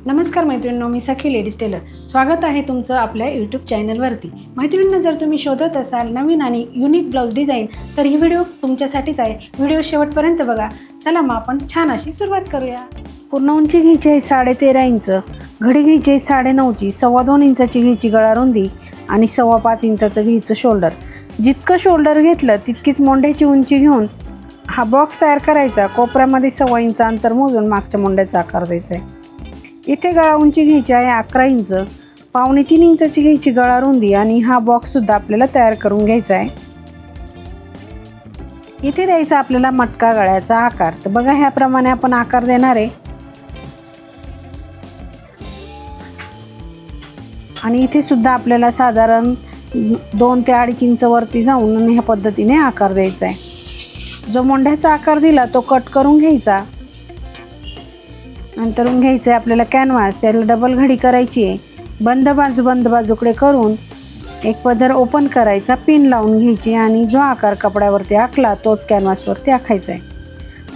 नमस्कार मैत्रिणींनो, मी सखी ladies tailor. स्वागत आहे तुमचं आपल्या यूट्यूब चॅनलवरती. मैत्रिणींनो, जर तुम्ही शोधत असाल नवीन आणि युनिक ब्लाऊज डिझाईन तर ही व्हिडिओ तुमच्यासाठीच आहे. व्हिडिओ शेवटपर्यंत बघा. चला मग आपण छान अशी सुरुवात करूया. पूर्ण उंची घ्यायची आहे 13.5 इंच, घडी घ्यायची आहे 9.5ची, 2.25 इंचाची घ्यायची गळा रुंदी आणि 5.25 इंचाचं घ्यायचं शोल्डर. जितकं शोल्डर घेतलं तितकीच मोंढ्याची उंची घेऊन हा बॉक्स तयार करायचा. कोपऱ्यामध्ये 1.25 इंच अंतर मोजून मागच्या मोंढ्याचा आकार द्यायचा आहे. इथे गळा उंची घ्यायची आहे 11 इंच, 2.25 इंचाची घ्यायची गळा रुंदी आणि हा बॉक्ससुद्धा आपल्याला तयार करून घ्यायचा आहे. इथे द्यायचा आपल्याला मटका गळ्याचा आकार. तर बघा, ह्याप्रमाणे आपण आकार देणार आहे आणि इथे सुद्धा आपल्याला साधारण 2 ते 2.5 इंच वरती जाऊन ह्या पद्धतीने आकार द्यायचा आहे. जो मोंढ्याचा आकार दिला तो कट करून घ्यायचा. नंतरून घ्यायचं आहे आपल्याला कॅनव्हास, त्याला डबल घडी करायची आहे. बंद बाजूकडे करून एक पदर ओपन करायचा, पिन लावून घ्यायची आणि जो आकार कपड्यावरती आखला तोच कॅनव्हासवरती आखायचा आहे.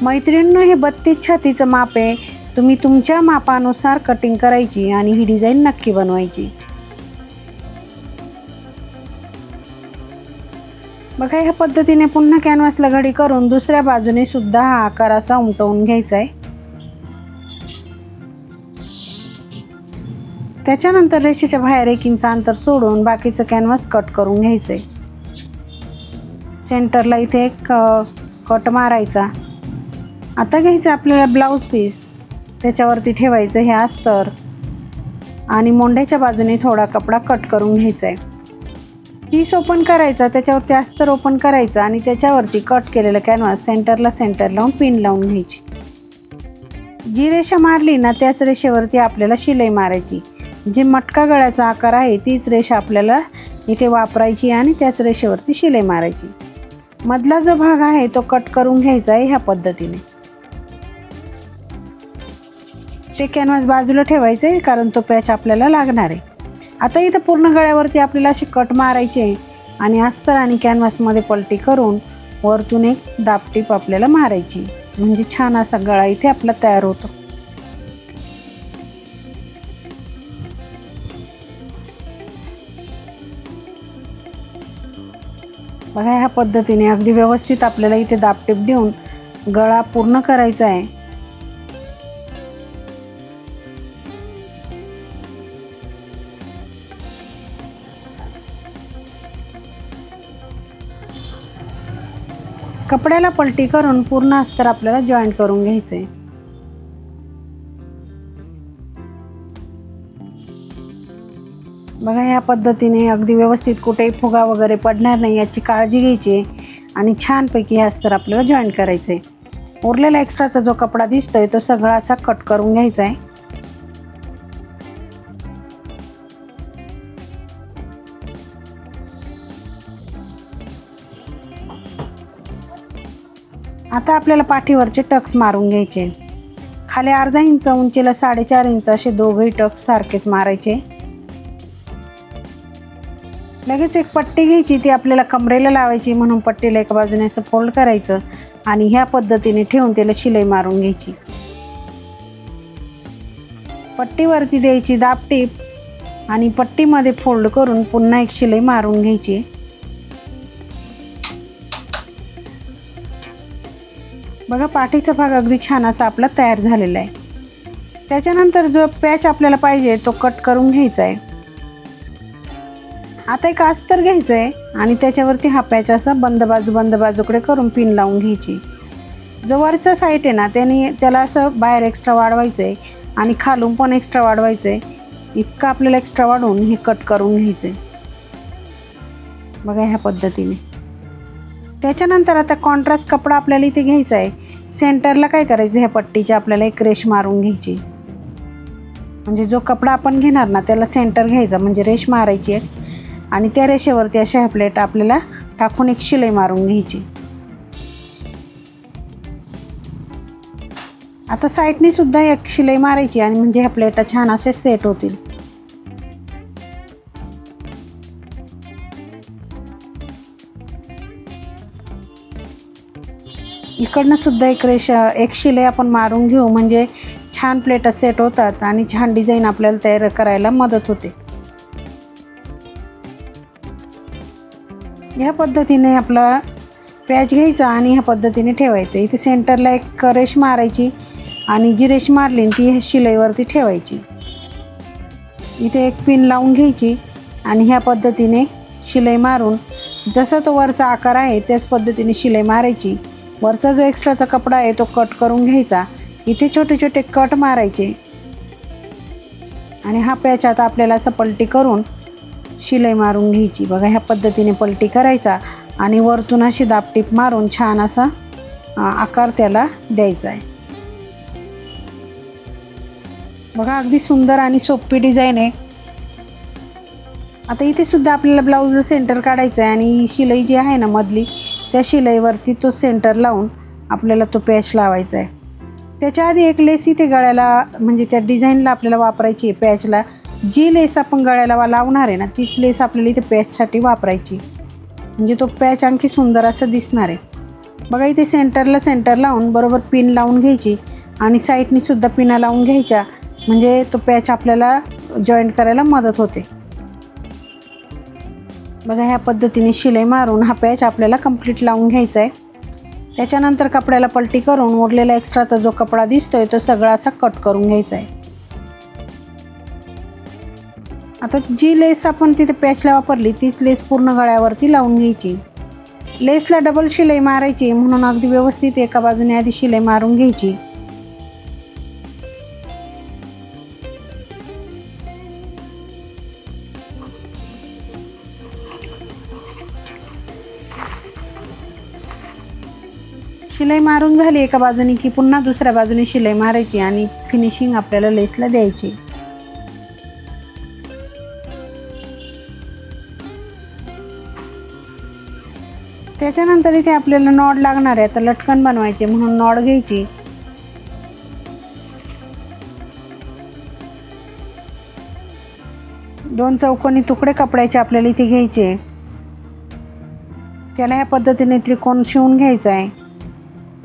मैत्रिणींनो, हे 32 छातीचं माप आहे. तुम्ही तुमच्या मापानुसार कटिंग करायची आणि ही डिझाईन नक्की बनवायची. बघा, ह्या पद्धतीने पुन्हा कॅनव्हासला घडी करून दुसऱ्या बाजूने सुद्धा हा आकार असा उमटवून घ्यायचा आहे. त्याच्यानंतर रेषेच्या बाहेर 1 इंच अंतर सोडून बाकीचं कॅनव्हास कट करून घ्यायचं आहे. सेंटरला इथे एक कट मारायचा. आता घ्यायचं आपल्याला ब्लाऊज पीस, त्याच्यावरती ठेवायचं हे अस्तर आणि मोंढ्याच्या बाजूने थोडा कपडा कट करून घ्यायचा आहे. पीस ओपन करायचा, त्याच्यावरती अस्तर ओपन करायचं आणि त्याच्यावरती कट केलेलं कॅनव्हास सेंटर लावून पिन लावून घ्यायची. जी रेषा मारली ना त्याच रेषेवरती आपल्याला शिलाई मारायची. जी मटका गळ्याचा आकार आहे तीच रेषा आपल्याला इथे वापरायची आणि त्याच रेषेवरती शिलाई मारायची. मधला जो भाग आहे तो कट करून घ्यायचा आहे ह्या पद्धतीने. ते कॅनव्हास बाजूला ठेवायचं आहे कारण तो पॅच आपल्याला लागणार आहे. आता इथं पूर्ण गळ्यावरती आपल्याला असे कट मारायचे आणि अस्तर आणि कॅनव्हासमध्ये पलटी करून वरतून एक दाबटीप आपल्याला मारायची, म्हणजे छान असा गळा इथे आपला तयार होतो. बघा, ह्या पद्धतीने अगदी व्यवस्थित आपल्याला इथे दाबटीप देऊन गळा पूर्ण करायचा आहे. कपड्याला पलटी करून पूर्ण अस्तर आपल्याला जॉईंट करून घ्यायचं आहे. बघा, ह्या पद्धतीने अगदी व्यवस्थित कुठेही फुगा वगैरे पडणार नाही याची काळजी घ्यायची आहे आणि छानपैकी हे अस्तर आपल्याला जॉईंट करायचं आहे. उरलेला एक्स्ट्राचा जो कपडा दिसतोय तो सगळा असा कट करून घ्यायचा आहे. आता आपल्याला पाठीवरचे टक्स मारून घ्यायचे. खाली अर्धा इंच, उंचीला 4.5 इंच असे दोघंही टक्स सारखेच मारायचे. लगेच एक पट्टी घ्यायची, ती आपल्याला कमरेला लावायची म्हणून पट्टीला एका बाजूने असं फोल्ड करायचं आणि ह्या पद्धतीने ठेवून त्याला शिलाई मारून घ्यायची. पट्टीवरती द्यायची दाबटीप आणि पट्टीमध्ये फोल्ड करून पुन्हा एक शिलाई मारून घ्यायची. बघा, पाठीचा भाग अगदी छान असा आपला तयार झालेला आहे. त्याच्यानंतर जो पॅच आपल्याला पाहिजे तो कट करून घ्यायचा आहे. आता एक अस्तर घ्यायचं आहे आणि त्याच्यावरती हा पॅच असा बंद बाजूकडे करून पिन लावून घ्यायची. जो वरचा साईड आहे ना त्याला असं बाहेर एक्स्ट्रा वाढवायचं आहे आणि खालून पण एक्स्ट्रा वाढवायचं आहे. इतकं आपल्याला एक्स्ट्रा वाढवून हे कट करून घ्यायचं आहे. बघा, ह्या पद्धतीने. त्याच्यानंतर आता कॉन्ट्रास्ट कपडा आपल्याला इथे घ्यायचा आहे. सेंटरला काय करायचं, ह्या पट्टीची आपल्याला एक रेष मारून घ्यायची. म्हणजे जो कपडा आपण घेणार ना त्याला सेंटर घ्यायचा, म्हणजे रेष मारायची आहे आणि त्या रेषेवरती अशा ह्या प्लेट आपल्याला टाकून एक शिलाई मारून घ्यायची. आता साईडने सुद्धा एक शिलाई मारायची आणि म्हणजे ह्या प्लेटा छान असे सेट होतील. इकडनं सुद्धा एक शिलाई आपण मारून घेऊ, म्हणजे छान प्लेट सेट होतात आणि छान डिझाईन आपल्याला तयार करायला मदत होते. ह्या पद्धतीने आपला पॅच घ्यायचा आणि ह्या पद्धतीने ठेवायचं. इथे सेंटरला एक रेष मारायची आणि जी रेष मारली ती ह्या शिलाईवरती ठेवायची. इथे एक पिन लावून घ्यायची आणि ह्या पद्धतीने शिलाई मारून जसा तो वरचा आकार आहे त्याच पद्धतीने शिलाई मारायची. वरचा जो एक्स्ट्राचा कपडा आहे तो कट करून घ्यायचा. इथे छोटे छोटे कट मारायचे आणि हा पॅच आता आपल्याला असं पलटी करून शिलाई मारून घ्यायची. बघा ह्या पद्धतीने पलटी करायचा आणि वरतून अशी दाबटीप मारून छान असा आकार त्याला द्यायचा आहे. बघा अगदी सुंदर आणि सोपी डिझाईन आहे. आता इथे सुद्धा आपल्याला ब्लाऊजला सेंटर काढायचं आहे आणि शिलाई जी आहे ना मधली त्या शिलाईवरती तो सेंटर लावून आपल्याला तो पॅच लावायचा आहे. त्याच्या आधी एक लेस इथे गळ्याला म्हणजे त्या डिझाईनला आपल्याला वापरायची आहे. पॅचला जी लेस आपण गळ्याला लावणार आहे ना तीच लेस आपल्याला इथे पॅचसाठी वापरायची, म्हणजे तो पॅच आणखी सुंदर असं दिसणार आहे. बघा इथे सेंटरला सेंटर लावून बरोबर पिन लावून घ्यायची आणि साईडनी सुद्धा पिना लावून घ्यायच्या, म्हणजे तो पॅच आपल्याला जॉईंट करायला मदत होते. बघा ह्या पद्धतीने शिलाई मारून हा पॅच आपल्याला कंप्लीट लावून घ्यायचा आहे. त्याच्यानंतर कपड्याला पलटी करून उरलेला एक्स्ट्राचा जो कपडा दिसतोय तो सगळा असा कट करून घ्यायचा आहे. आता जी लेस आपण तिथे पॅचला वापरली तीच लेस पूर्ण गळ्यावरती लावून घ्यायची. लेसला डबल शिलाई मारायची म्हणून अगदी व्यवस्थित एका बाजूने आधी शिलाई मारून घ्यायची. शिलाई मारून झाली एका बाजूने की पुन्हा दुसऱ्या बाजूने शिलाई मारायची आणि फिनिशिंग आपल्याला लेसला द्यायची. त्याच्यानंतर इथे आपल्याला नॉड लागणार आहे. तर लटकन बनवायचे म्हणून नॉड घ्यायची. दोन चौकोनी तुकडे कपड्याचे आपल्याला इथे घ्यायचे. त्याला ह्या पद्धतीने त्रिकोण शिवून घ्यायचा आहे.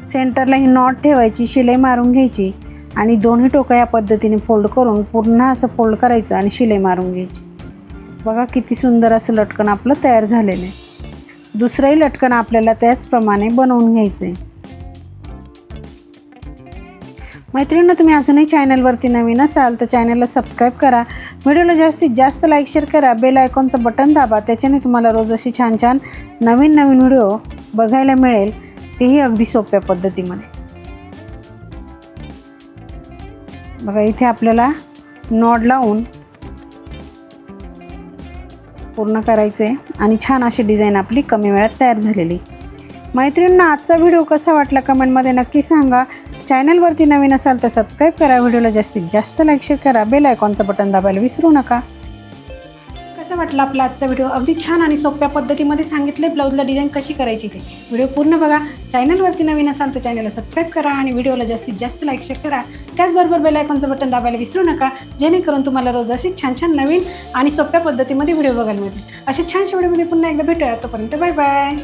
सेंटरला ही नॉट ठेवायची, शिलाई मारून घ्यायची आणि दोन्ही टोकं ह्या पद्धतीने फोल्ड करून पुन्हा असं फोल्ड करायचं आणि शिलाई मारून घ्यायची. बघा किती सुंदर असं लटकन आपलं तयार झालेलं आहे. दुसरंही लटकन आपल्याला त्याचप्रमाणे बनवून घ्यायचं आहे. मैत्रिणींनो, तुम्ही अजूनही चॅनलवरती नवीन असाल तर चॅनलला सबस्क्राईब करा. व्हिडिओला जास्तीत जास्त लाईक शेअर करा. बेल आयकॉनचं बटन दाबा. त्याच्याने तुम्हाला रोज अशी छान छान नवीन नवीन व्हिडिओ बघायला मिळेल, तेही अगदी सोप्या पद्धतीमध्ये. बघा इथे आपल्याला नॉड लावून पूर्ण करायचे आणि छान अशी डिझाईन आपली कमी वेळात तयार झालेली. मैत्रिणींना आजचा व्हिडिओ कसा वाटला कमेंटमध्ये नक्की सांगा. चॅनलवरती नवीन असाल तर सबस्क्राईब करा. व्हिडिओला जास्तीत जास्त लाईक शेअर करा. बेल आयकॉनचं बटन दाबायला विसरू नका. कसा वाटला आपला आजचा व्हिडिओ? अगदी छान आणि सोप्या पद्धतीमध्ये सांगितले ब्लाऊजला डिझाईन कशी करायची ते. व्हिडिओ पूर्ण बघा. चॅनलवरती नवीन असाल तर चॅनलला सबस्क्राईब करा आणि व्हिडिओला जास्तीत जास्त लाईक शेअर करा. त्याचबरोबर बेल आयकॉनचं बटन दाबायला विसरू नका, जेणेकरून तुम्हाला रोज अशी छान छान नवीन आणि सोप्या पद्धतीमध्ये व्हिडिओ बघायला मिळतील. अशा छानशा व्हिडिओमध्ये पुन्हा एकदा भेटूया. तोपर्यंत बाय बाय.